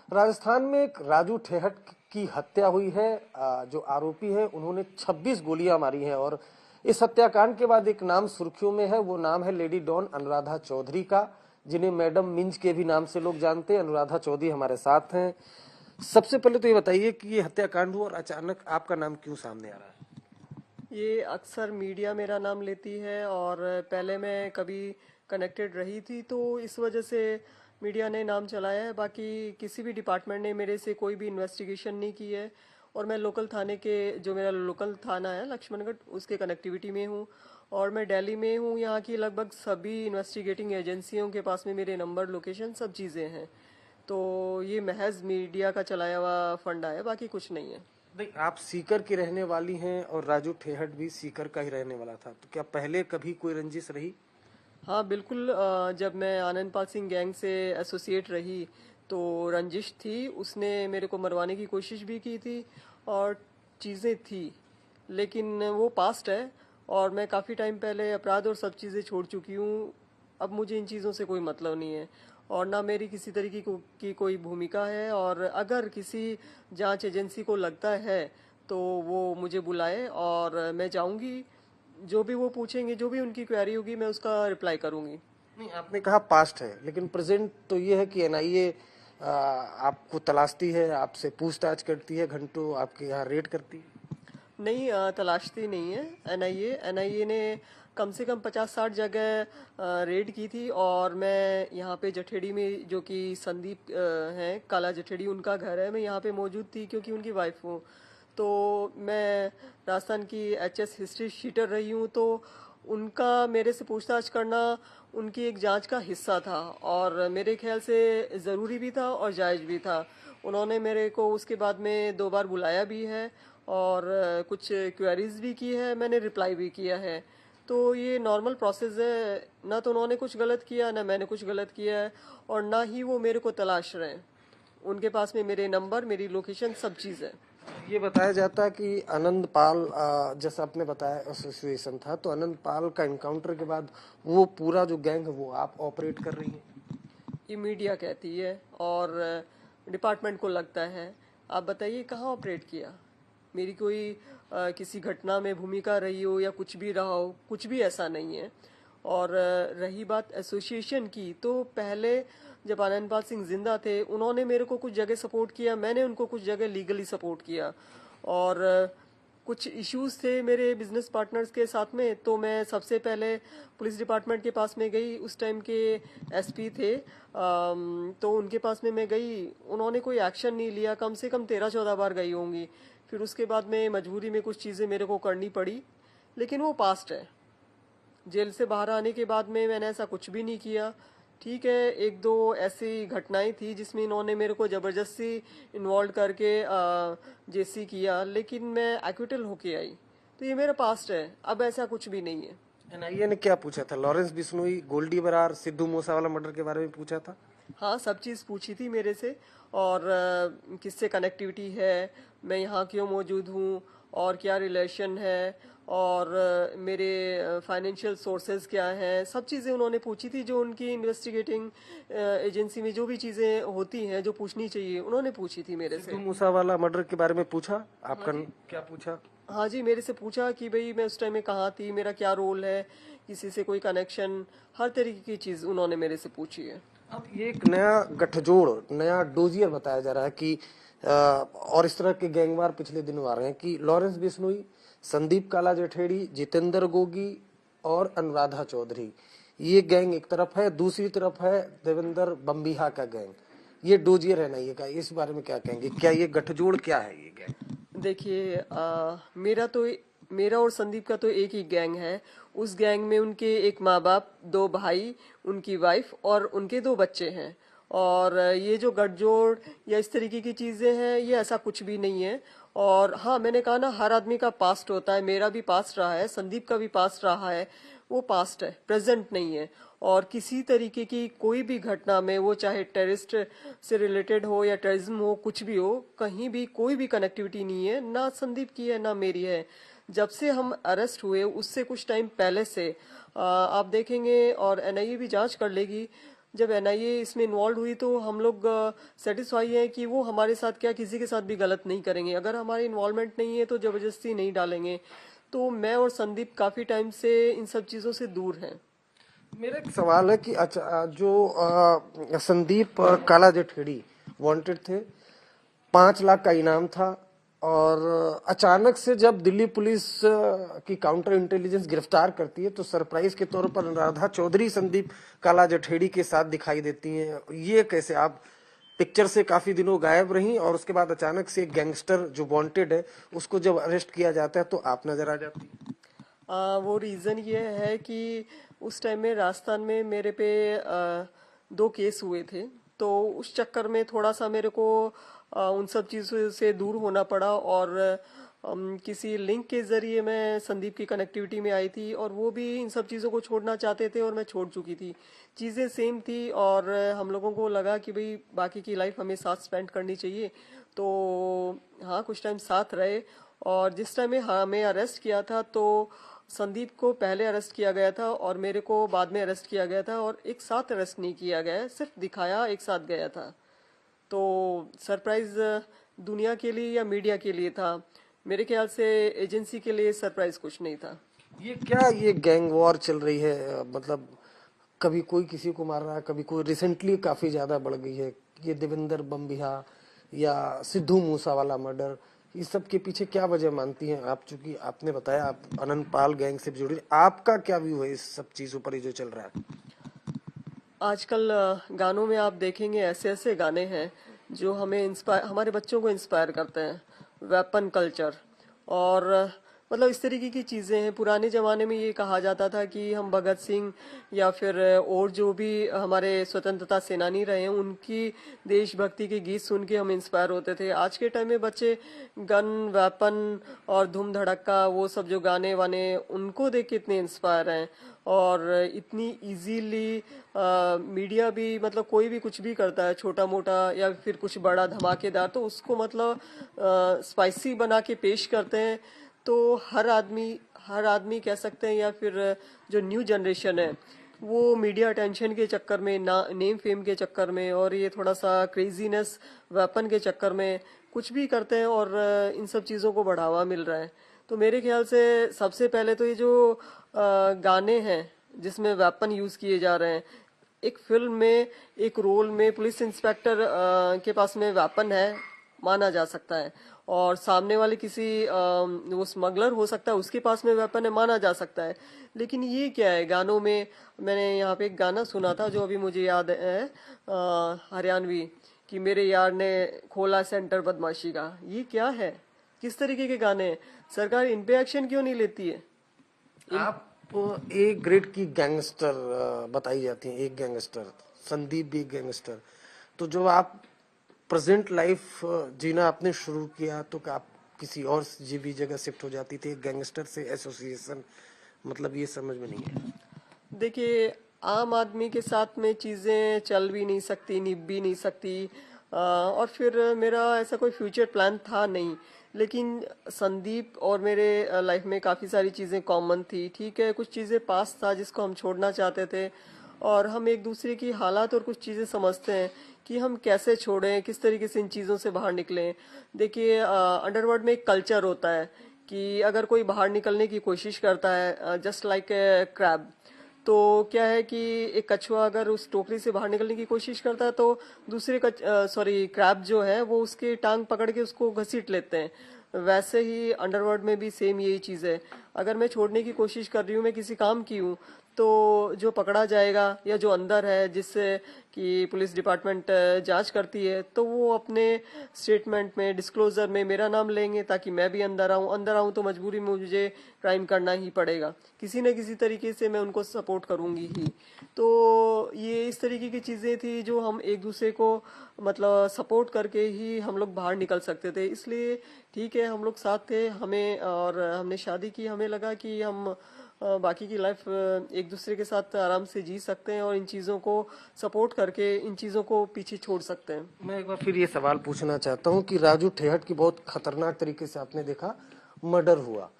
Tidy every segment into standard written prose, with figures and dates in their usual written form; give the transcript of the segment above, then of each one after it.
राजस्थान में एक राजू ठेहट की हत्या हुई है। जो आरोपी है उन्होंने 26 गोलियां मारी हैं और इस हत्याकांड के बाद एक नाम सुर्खियों में है। वो नाम है लेडी डॉन अनुराधा चौधरी का, जिन्हें मैडम मिंज के भी नाम से लोग जानते हैं। अनुराधा चौधरी हमारे साथ हैं। सबसे पहले तो ये बताइए कि ये हत्याकांड हुआ और अचानक आपका नाम क्यों सामने आ रहा है? ये अक्सर मीडिया मेरा नाम लेती है और पहले मैं कभी कनेक्टेड रही थी तो इस वजह से मीडिया ने नाम चलाया है। बाकी किसी भी डिपार्टमेंट ने मेरे से कोई भी इन्वेस्टिगेशन नहीं की है। और मैं लोकल थाने के, जो मेरा लोकल थाना है लक्ष्मणगढ़, उसके कनेक्टिविटी में हूँ। और मैं दिल्ली में हूँ। यहाँ की लगभग सभी इन्वेस्टिगेटिंग एजेंसियों के पास में मेरे नंबर, लोकेशन, सब चीज़ें हैं। तो ये महज मीडिया का चलाया हुआ फंडा है, बाकी कुछ नहीं है। नहीं, आप सीकर की रहने वाली हैं और राजू ठेहट भी सीकर का ही रहने वाला था, तो क्या पहले कभी कोई रंजिश रही? हाँ बिल्कुल। जब मैं आनंदपाल सिंह गैंग से एसोसिएट रही तो रंजिश थी। उसने मेरे को मरवाने की कोशिश भी की थी और चीज़ें थी, लेकिन वो पास्ट है और मैं काफ़ी टाइम पहले अपराध और सब चीज़ें छोड़ चुकी हूँ। अब मुझे इन चीज़ों से कोई मतलब नहीं है और ना मेरी किसी तरीके की कोई भूमिका है। और अगर किसी जांच एजेंसी को लगता है तो वो मुझे बुलाए और मैं जाऊंगी। जो भी वो पूछेंगे, जो भी उनकी क्वेरी होगी, मैं उसका रिप्लाई करूंगी। नहीं, आपने कहा पास्ट है, लेकिन प्रेजेंट तो ये है कि एनआईए आपको तलाशती है, आपसे पूछताछ करती है, घंटों आपके यहाँ रेड करती है। नहीं, तलाशती नहीं है। एनआईए ने कम से कम 50-60 जगह रेड की थी। और मैं यहाँ पे जठेड़ी में, जो कि संदीप हैं, काला जठेड़ी उनका घर है, मैं यहाँ पे मौजूद थी क्योंकि उनकी वाइफ हूँ। तो मैं राजस्थान की एचएस हिस्ट्री शीटर रही हूँ। तो उनका मेरे से पूछताछ करना उनकी एक जांच का हिस्सा था और मेरे ख्याल से ज़रूरी भी था और जायज़ भी था। उन्होंने मेरे को उसके बाद में 2 बार बुलाया भी है और कुछ क्वेरीज भी की है, मैंने रिप्लाई भी किया है। तो ये नॉर्मल प्रोसेस है। ना तो उन्होंने कुछ गलत किया, ना मैंने कुछ गलत किया है और ना ही वो मेरे को तलाश रहे हैं। उनके पास में मेरे नंबर, मेरी लोकेशन, सब चीज़ है। ये बताया जाता है कि आनंद पाल, जैसा आपने बताया एसोसिएशन था, तो आनंद पाल का इनकाउंटर के बाद वो पूरा जो गैंग है वो आप ऑपरेट कर रही हैं। ये मीडिया कहती है और डिपार्टमेंट को लगता है। आप बताइए कहाँ ऑपरेट किया? मेरी कोई किसी घटना में भूमिका रही हो या कुछ भी रहा हो, कुछ भी ऐसा नहीं है। और रही बात एसोसिएशन की, तो पहले जब आनंदपाल सिंह जिंदा थे उन्होंने मेरे को कुछ जगह सपोर्ट किया, मैंने उनको कुछ जगह लीगली सपोर्ट किया। और कुछ इश्यूज थे मेरे बिजनेस पार्टनर्स के साथ में, तो मैं सबसे पहले पुलिस डिपार्टमेंट के पास में गई। उस टाइम के एसपी थे, तो उनके पास में मैं गई। उन्होंने कोई एक्शन नहीं लिया, कम से कम 13-14 बार गई होंगी। फिर उसके बाद में मजबूरी में कुछ चीज़ें मेरे को करनी पड़ी, लेकिन वो पास्ट है। जेल से बाहर आने के बाद में मैंने ऐसा कुछ भी नहीं किया। ठीक है, एक दो ऐसी घटनाएं थी जिसमें इन्होंने मेरे को जबरदस्ती इन्वॉल्व करके जेसी किया, लेकिन मैं एक्विटल होके आई। तो ये मेरा पास्ट है, अब ऐसा कुछ भी नहीं है। एनआईए ने क्या पूछा था? लॉरेंस बिश्नोई, गोल्डी बरार, सिद्धू मूसावाला मर्डर के बारे में पूछा था? हाँ, सब चीज़ पूछी थी मेरे से। और किससे कनेक्टिविटी है, मैं यहाँ क्यों मौजूद हूँ और क्या रिलेशन है, और मेरे फाइनेंशियल सोर्सेज क्या हैं, सब चीज़ें उन्होंने पूछी थी। जो उनकी इन्वेस्टिगेटिंग एजेंसी में जो भी चीज़ें होती हैं जो पूछनी चाहिए, उन्होंने पूछी थी मेरे सिद्धू से। मूसावाला मर्डर के बारे में पूछा हाँ आपका? जी। क्या पूछा? हाँ जी, मेरे से पूछा कि भाई मैं उस टाइम में कहाँ थी, मेरा क्या रोल है, किसी से कोई कनेक्शन, हर तरीके की चीज़ उन्होंने मेरे से पूछी है। अब ये एक नया गठजोड़, नया डोजियर बताया जा रहा है कि और इस तरह के गैंगवार पिछले दिनों आ रहे हैं कि लॉरेंस बिश्नोई, संदीप काला जठेड़ी, जितेंद्र गोगी और अनुराधा चौधरी, ये गैंग एक तरफ है, दूसरी तरफ है देवेंद्र बम्बिहा का गैंग। ये डोजियर है ना ये का, इस बारे में क्या कहेंगे? क्या ये गठजोड़ क्या है ये गैंग? देखिए, मेरा और संदीप का तो एक ही गैंग है। उस गैंग में उनके एक माँ बाप, 2 भाई, उनकी वाइफ और उनके 2 बच्चे हैं। और ये जो गठजोड़ या इस तरीके की चीजें हैं, ये ऐसा कुछ भी नहीं है। और हाँ, मैंने कहा ना, हर आदमी का पास्ट होता है। मेरा भी पास्ट रहा है, संदीप का भी पास्ट रहा है। वो पास्ट है, प्रेजेंट नहीं है। और किसी तरीके की कोई भी घटना में, वो चाहे टेररिस्ट से रिलेटेड हो या टेररिज्म हो, कुछ भी हो, कहीं भी कोई भी कनेक्टिविटी नहीं है, ना संदीप की है ना मेरी है। जब से हम अरेस्ट हुए उससे कुछ टाइम पहले से आप देखेंगे और एनआईए भी जांच कर लेगी, जब एनआईए इसमें इन्वॉल्व हुई तो हम लोग सेटिस्फाई हैं कि वो हमारे साथ क्या किसी के साथ भी गलत नहीं करेंगे। अगर हमारी इन्वॉल्वमेंट नहीं है तो जबरदस्ती नहीं डालेंगे। तो मैं और संदीप काफी टाइम से इन सब चीजों से दूर हैं। मेरा एक सवाल है कि अच्छा जो संदीप काला जठेड़ी वांटेड थे, 5 लाख का इनाम था, और अचानक से जब दिल्ली पुलिस की काउंटर इंटेलिजेंस गिरफ्तार करती है तो सरप्राइज के तौर पर अनुराधा चौधरी संदीप काला जठेड़ी के साथ दिखाई देती हैं। ये कैसे? आप पिक्चर से काफी दिनों गायब रही और उसके बाद अचानक से एक गैंगस्टर जो वांटेड है उसको जब अरेस्ट किया जाता है तो आप नजर आ जाती हैं। वो रीज़न ये है कि उस टाइम में राजस्थान में मेरे पे 2 केस हुए थे। तो उस चक्कर में थोड़ा सा मेरे को उन सब चीज़ों से दूर होना पड़ा, और किसी लिंक के ज़रिए मैं संदीप की कनेक्टिविटी में आई थी, और वो भी इन सब चीज़ों को छोड़ना चाहते थे और मैं छोड़ चुकी थी। चीज़ें सेम थी, और हम लोगों को लगा कि भाई बाकी की लाइफ हमें साथ स्पेंड करनी चाहिए। तो हाँ, कुछ टाइम साथ रहे। और जिस टाइम में हमें अरेस्ट किया था तो संदीप को पहले अरेस्ट किया गया था और मेरे को बाद में अरेस्ट किया गया था, और एक साथ अरेस्ट नहीं किया गया, सिर्फ दिखाया एक साथ गया था। तो सरप्राइज दुनिया के लिए या मीडिया के लिए था, मेरे ख्याल से एजेंसी के लिए सरप्राइज कुछ नहीं था। ये गैंग वॉर चल रही है, मतलब कभी कोई किसी को मार रहा है, कभी कोई, रिसेंटली काफी ज्यादा बढ़ गई है। ये देवेंद्र बम्बिहा या सिद्धू मूसावाला मर्डर, इस सब के पीछे क्या वजह मानती हैं आप? चूंकि आपने बताया आप अनंतपाल गैंग से जुड़ी, आपका क्या व्यू है इस सब चीजों पर, ये जो चल रहा है? आजकल गानों में आप देखेंगे ऐसे ऐसे गाने हैं जो हमें इंस्पायर, हमारे बच्चों को इंस्पायर करते हैं। वेपन कल्चर और मतलब इस तरीके की चीजें हैं। पुराने जमाने में ये कहा जाता था कि हम भगत सिंह या फिर और जो भी हमारे स्वतंत्रता सेनानी रहे हैं उनकी देशभक्ति के गीत सुन के हम इंस्पायर होते थे। आज के टाइम में बच्चे गन, वेपन और धूम धड़क्का, वो सब जो गाने वाने, उनको देख के इतने इंस्पायर हैं। और इतनी इजीली मीडिया भी, मतलब कोई भी कुछ भी करता है छोटा मोटा या फिर कुछ बड़ा धमाकेदार, तो उसको मतलब स्पाइसी बना के पेश करते हैं। तो हर आदमी कह सकते हैं, या फिर जो न्यू जनरेशन है वो मीडिया अटेंशन के चक्कर में, नेम फेम के चक्कर में, और ये थोड़ा सा क्रेजीनेस वेपन के चक्कर में कुछ भी करते हैं, और इन सब चीज़ों को बढ़ावा मिल रहा है। तो मेरे ख्याल से सबसे पहले तो ये जो गाने हैं जिसमें वेपन यूज किए जा रहे हैं, एक फिल्म में एक रोल में पुलिस इंस्पेक्टर के पास में वेपन है, माना जा सकता है, और सामने वाले किसी वो स्मगलर हो सकता है उसके पास में वेपन है, माना जा सकता है। लेकिन ये क्या है गानों में? मैंने यहाँ पे एक गाना सुना था जो अभी मुझे याद है, हरियाणवी, कि मेरे यार ने खोला सेंटर बदमाशी का। ये क्या है? किस तरीके के गाने हैं? सरकार इन पे एक्शन क्यों नहीं लेती है? आप एक ग्रेड की गैंगस्टर बताई जाती हैं, एक गैंगस्टर, संदीप भी एक गैंगस्टर। तो जब आप प्रेजेंट लाइफ जीना आपने शुरू किया तो क्या आप किसी और भी जगह शिफ्ट हो जाती थी? गैंगस्टर से एसोसिएशन, मतलब ये समझ में नहीं है। देखिए, आम आदमी के साथ में चीजें चल भी नहीं सकती, निभ भी नहीं सकती। और फिर मेरा ऐसा कोई फ्यूचर प्लान था नहीं। लेकिन संदीप और मेरे लाइफ में काफी सारी चीजें कॉमन थी। ठीक है, कुछ चीजें पास था जिसको हम छोड़ना चाहते थे, और हम एक दूसरे की हालात और कुछ चीजें समझते हैं कि हम कैसे छोड़ें, किस तरीके से इन चीजों से बाहर निकलें। देखिए, अंडरवर्ल्ड में एक कल्चर होता है कि अगर कोई बाहर निकलने की कोशिश करता है, जस्ट लाइक क्रैब, तो क्या है कि एक कछुआ अगर उस टोकरी से बाहर निकलने की कोशिश करता है तो दूसरे क्रैब जो है वो उसकी टांग पकड़ के उसको घसीट लेते हैं। वैसे ही अंडरवर्ल्ड में भी सेम यही चीज है। अगर मैं छोड़ने की कोशिश कर रही हूँ, मैं किसी काम की हूँ, तो जो पकड़ा जाएगा या जो अंदर है, जिससे कि पुलिस डिपार्टमेंट जांच करती है, तो वो अपने स्टेटमेंट में, डिस्क्लोजर में मेरा नाम लेंगे ताकि मैं भी अंदर आऊं तो मजबूरी में मुझे क्राइम करना ही पड़ेगा। किसी न किसी तरीके से मैं उनको सपोर्ट करूंगी ही। तो ये इस तरीके की चीजें थी जो हम एक दूसरे को मतलब सपोर्ट करके ही हम लोग बाहर निकल सकते थे। इसलिए ठीक है, हम लोग साथ थे, हमें, और हमने शादी की। हमें लगा कि हम बाकी की लाइफ एक दूसरे के साथ आराम से जी सकते हैं और इन चीज़ों को सपोर्ट करके इन चीज़ों को पीछे छोड़ सकते हैं। मैं एक बार फिर ये सवाल पूछना चाहता हूँ कि राजू ठेहट की बहुत खतरनाक तरीके से आपने देखा मर्डर हुआ,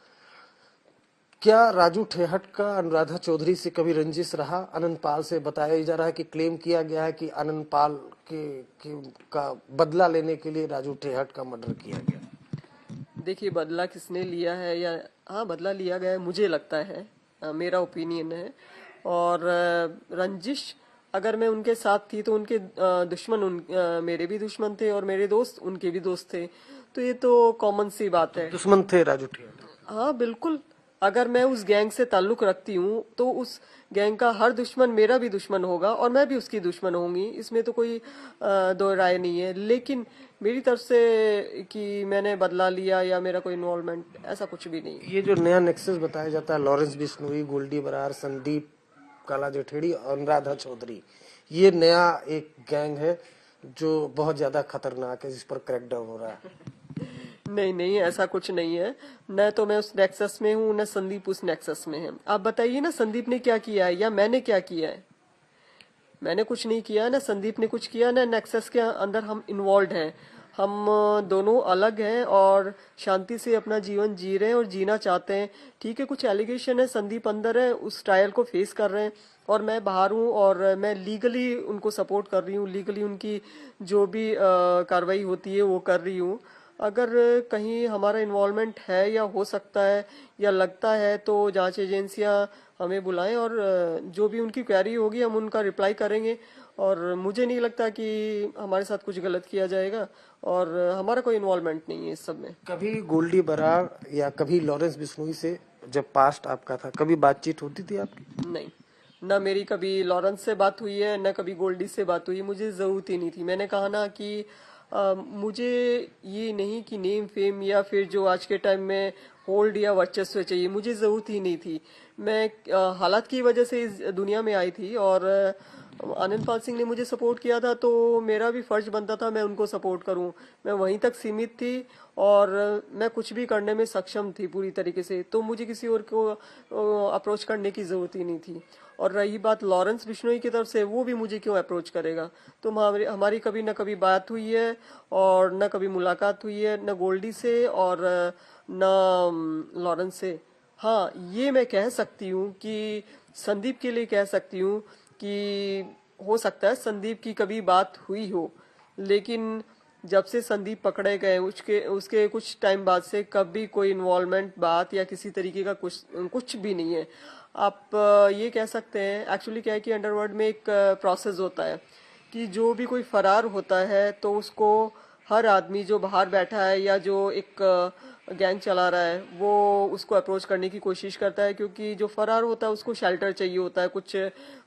क्या राजू ठेहट का अनुराधा चौधरी से कभी रंजिश रहा? आनंद पाल से बताया जा रहा है कि क्लेम किया गया है कि आनंद पाल का बदला लेने के लिए राजू ठेहट का मर्डर किया गया। देखिए, बदला किसने लिया है या हाँ बदला लिया गया है, मुझे लगता है, मेरा ओपिनियन है। और रंजिश, अगर मैं उनके साथ थी तो उनके दुश्मन मेरे भी दुश्मन थे और मेरे दोस्त उनके भी दोस्त थे, तो ये तो कॉमन सी बात है। दुश्मन थे राजू ठेहट? हाँ बिल्कुल, अगर मैं उस गैंग से ताल्लुक रखती हूँ तो उस गैंग का हर दुश्मन मेरा भी दुश्मन होगा और मैं भी उसकी दुश्मन होंगी, इसमें तो कोई दो राय नहीं है। लेकिन मेरी तरफ से कि मैंने बदला लिया या मेरा कोई इन्वॉल्वमेंट, ऐसा कुछ भी नहीं है। ये जो नया नेक्सस बताया जाता है, लॉरेंस बिश्नोई, गोल्डी बरार, संदीप काला जठेड़ी और अनुराधा चौधरी, ये नया एक गैंग है जो बहुत ज्यादा खतरनाक है, जिस पर क्रैकडाउन हो रहा है। नहीं नहीं, ऐसा कुछ नहीं है। न तो मैं उस नेक्सस में हूँ, न संदीप उस नेक्सस में है। आप बताइए ना, संदीप ने क्या किया है या मैंने क्या किया है? मैंने कुछ नहीं किया, ना संदीप ने कुछ किया, ना नेक्सस के अंदर हम इन्वॉल्व हैं। हम दोनों अलग हैं और शांति से अपना जीवन जी रहे हैं और जीना चाहते हैं। ठीक है, कुछ एलिगेशन है, संदीप अंदर है, उस ट्रायल को फेस कर रहे हैं और मैं बाहर हूँ और मैं लीगली उनको सपोर्ट कर रही हूँ, लीगली उनकी जो भी कार्रवाई होती है वो कर रही हूँ। अगर कहीं हमारा इन्वॉल्वमेंट है या हो सकता है या लगता है तो जांच एजेंसियां हमें बुलाएं और जो भी उनकी क्वेरी होगी हम उनका रिप्लाई करेंगे। और मुझे नहीं लगता कि हमारे साथ कुछ गलत किया जाएगा और हमारा कोई इन्वॉल्वमेंट नहीं है इस सब में। कभी गोल्डी बरार या कभी लॉरेंस बिश्नोई से, जब पास्ट आपका था, कभी बातचीत होती थी आपकी? नहीं, ना मेरी कभी लॉरेंस से बात हुई है, ना कभी गोल्डी से बात हुई। मुझे जरूरत ही नहीं थी। मैंने कहा ना कि मुझे ये नहीं कि नेम फेम या फिर जो आज के टाइम में होल्ड या वर्चस्व चाहिए, मुझे जरूरत ही नहीं थी। मैं हालात की वजह से इस दुनिया में आई थी और आनंद पाल सिंह ने मुझे सपोर्ट किया था तो मेरा भी फर्ज बनता था मैं उनको सपोर्ट करूं। मैं वहीं तक सीमित थी और मैं कुछ भी करने में सक्षम थी पूरी तरीके से, तो मुझे किसी और को अप्रोच करने की जरूरत ही नहीं थी। और रही बात लॉरेंस बिश्नोई की तरफ से, वो भी मुझे क्यों अप्रोच करेगा? तो हमारी कभी न कभी बात हुई है और न कभी मुलाकात हुई है, न गोल्डी से और न लॉरेंस से। हाँ, ये मैं कह सकती हूँ कि संदीप के लिए कह सकती हूँ कि हो सकता है संदीप की कभी बात हुई हो, लेकिन जब से संदीप पकड़े गए उसके उसके कुछ टाइम बाद से कभी कोई इन्वॉल्वमेंट बात या किसी तरीके का कुछ भी नहीं है। आप ये कह सकते हैं, एक्चुअली क्या है कि अंडरवर्ल्ड में एक प्रोसेस होता है कि जो भी कोई फरार होता है तो उसको हर आदमी जो बाहर बैठा है या जो एक गैंग चला रहा है वो उसको अप्रोच करने की कोशिश करता है, क्योंकि जो फरार होता है उसको शेल्टर चाहिए होता है, कुछ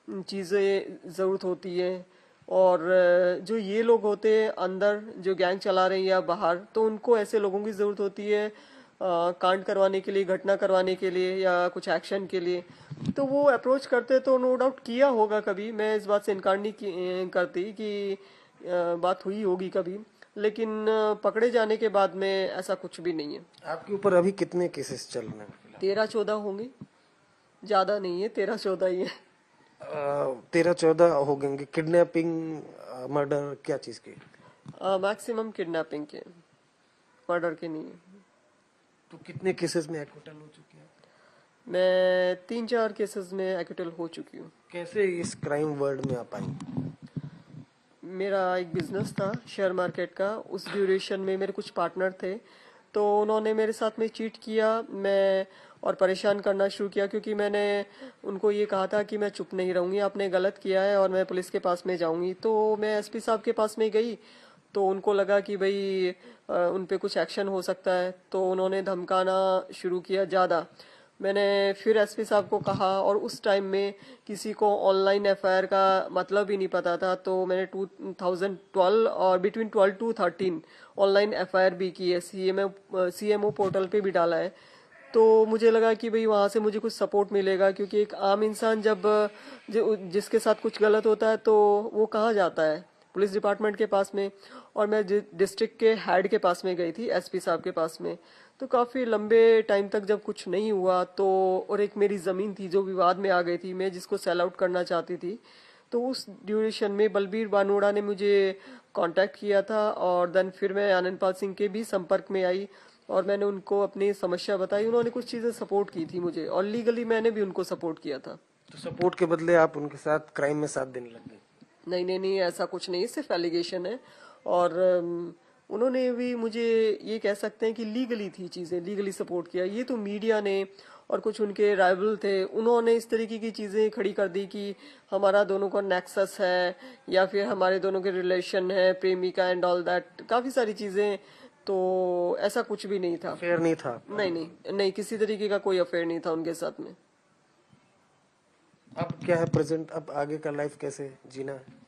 चीज़ें ज़रूरत होती है। और जो ये लोग होते हैं अंदर जो गैंग चला रहे हैं या बाहर, तो उनको ऐसे लोगों की ज़रूरत होती है कांड करवाने के लिए, घटना करवाने के लिए या कुछ एक्शन के लिए। तो वो अप्रोच करते तो नो डाउट किया होगा कभी, मैं इस बात से इनकार नहीं करती कि बात हुई होगी कभी, लेकिन पकड़े जाने के बाद में ऐसा कुछ भी नहीं है। आपके ऊपर अभी कितने केसेस चल रहे हैं? 13-14 होंगे, ज्यादा नहीं है, 13-14 ही है। 13-14 हो गए। किडनैपिंग, मर्डर, क्या चीज के? मैक्सिमम किडनैपिंग के, मर्डर के नहीं है। तो कितने केसेस में एक्विटल हो चुके हैं? मैं 3-4 केसेस में एक्विटल हो चुकी हूँ। कैसे इस क्राइम वर्ल्ड में आ पाई? मेरा एक बिजनेस था शेयर मार्केट का, उस ड्यूरेशन में मेरे कुछ पार्टनर थे तो उन्होंने मेरे साथ में चीट किया, मैं और परेशान करना शुरू किया, क्योंकि मैंने उनको ये कहा था कि मैं चुप नहीं रहूंगी, आपने गलत किया है और मैं पुलिस के पास में जाऊंगी। तो मैं एसपी साहब के पास में गई तो उनको लगा कि भाई उन पे कुछ एक्शन हो सकता है, तो उन्होंने धमकाना शुरू किया ज़्यादा। मैंने फिर एसपी साहब को कहा और उस टाइम में किसी को ऑनलाइन एफआईआर का मतलब ही नहीं पता था, तो मैंने 2012 और बिटवीन 12 to 13 ऑनलाइन एफआईआर भी की है, सीएमओ पोर्टल पे भी डाला है। तो मुझे लगा कि भाई वहां से मुझे कुछ सपोर्ट मिलेगा, क्योंकि एक आम इंसान जब जिसके साथ कुछ गलत होता है तो वो कहाँ जाता है? पुलिस डिपार्टमेंट के पास में। और मैं डिस्ट्रिक्ट के हेड के पास में गई थी, एसपी साहब के पास में। तो काफी लंबे टाइम तक जब कुछ नहीं हुआ तो, और एक मेरी जमीन थी जो विवाद में आ गई थी, मैं जिसको सेल आउट करना चाहती थी, तो उस ड्यूरेशन में बलबीर बानोड़ा ने मुझे कांटेक्ट किया था और देन फिर मैं आनंद पाल सिंह के भी संपर्क में आई। और मैंने उनको अपनी समस्या बताई, उन्होंने कुछ चीजें सपोर्ट की थी मुझे, और लीगली मैंने भी उनको सपोर्ट किया था। तो सपोर्ट के बदले आप उनके साथ क्राइम में साथ देने लग गए? नहीं नहीं नहीं, ऐसा कुछ नहीं, सिर्फ एलिगेशन है। और उन्होंने भी मुझे, ये कह सकते हैं कि लीगली थी चीजें, लीगली सपोर्ट किया। ये तो मीडिया ने और कुछ उनके राइवल थे, उन्होंने इस तरीके की चीजें खड़ी कर दी कि हमारा दोनों का नेक्सस है, या फिर हमारे दोनों के रिलेशन है, प्रेमिका एंड ऑल दैट, काफी सारी चीजें। तो ऐसा कुछ भी नहीं था। फेयर नहीं था? नहीं नहीं नहीं, किसी तरीके का कोई अफेयर नहीं था उनके साथ में। अब क्या है प्रेजेंट, अब आगे का लाइफ कैसे जीना है?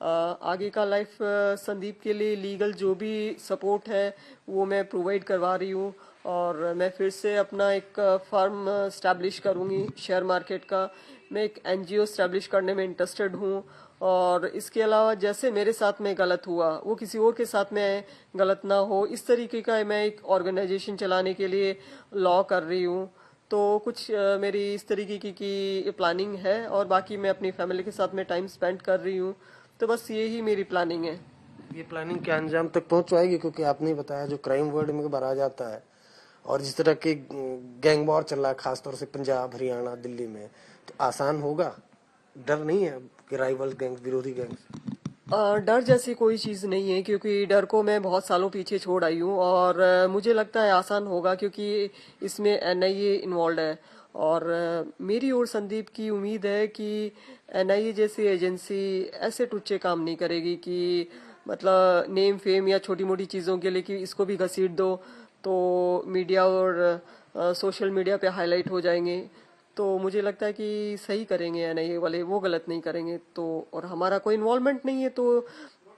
आगे का लाइफ संदीप के लिए लीगल जो भी सपोर्ट है वो मैं प्रोवाइड करवा रही हूँ, और मैं फिर से अपना एक फर्म स्टैब्लिश करूँगी शेयर मार्केट का। मैं एक एनजीओ स्टैब्लिश करने में इंटरेस्टेड हूँ, और इसके अलावा जैसे मेरे साथ में गलत हुआ वो किसी और के साथ में गलत ना हो, इस तरीके का मैं एक ऑर्गेनाइजेशन चलाने के लिए लॉ कर रही हूँ। तो कुछ मेरी इस तरीके की प्लानिंग है, और बाकी मैं अपनी फैमिली के साथ में टाइम स्पेंड कर रही हूँ। तो बस यही मेरी प्लानिंग है। ये प्लानिंग क्या अंजाम तक पहुंच पाएगी? क्योंकि आपने बताया जो क्राइम वर्ड में बाहर आ जाता है और जिस तरह के गैंग वॉर चल रहा है खासतौर से पंजाब, हरियाणा, दिल्ली में, तो आसान होगा? डर नहीं है कि राइवल गैंग, विरोधी गैंग? डर जैसी कोई चीज नहीं है, क्योंकि डर को मैं बहुत सालों पीछे छोड़ आई हूँ, और मुझे लगता है आसान होगा, क्योंकि इसमें एनआईए इन्वॉल्व है। और मेरी और संदीप की उम्मीद है कि एनआईए जैसी एजेंसी ऐसे टुच्चे काम नहीं करेगी कि मतलब नेम फेम या छोटी मोटी चीजों के लिए कि इसको भी घसीट दो तो मीडिया और सोशल मीडिया पे हाईलाइट हो जाएंगे। तो मुझे लगता है कि सही करेंगे एनआईए वाले, वो गलत नहीं करेंगे। तो और हमारा कोई इन्वॉल्वमेंट नहीं है, तो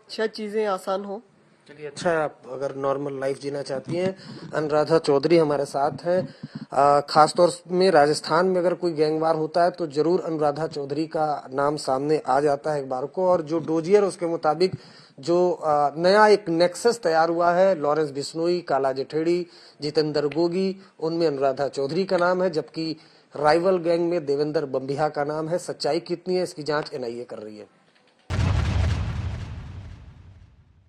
शायद चीजें आसान हो। चलिए, अच्छा है। आप अगर नॉर्मल लाइफ जीना चाहती हैं, अनुराधा चौधरी हमारे साथ हैं। खास तौर में राजस्थान में अगर कोई गैंगवार होता है तो जरूर अनुराधा चौधरी का नाम सामने आ जाता है एक बार को। और जो डोजियर उसके मुताबिक जो नया एक नेक्सस तैयार हुआ है, लॉरेंस बिश्नोई, काला जठेड़ी, जितेंद्र गोगी, उनमें अनुराधा चौधरी का नाम है, जबकि राइवल गैंग में देवेंद्र बम्बिहा का नाम है। सच्चाई कितनी है इसकी जांच एनआईए कर रही है।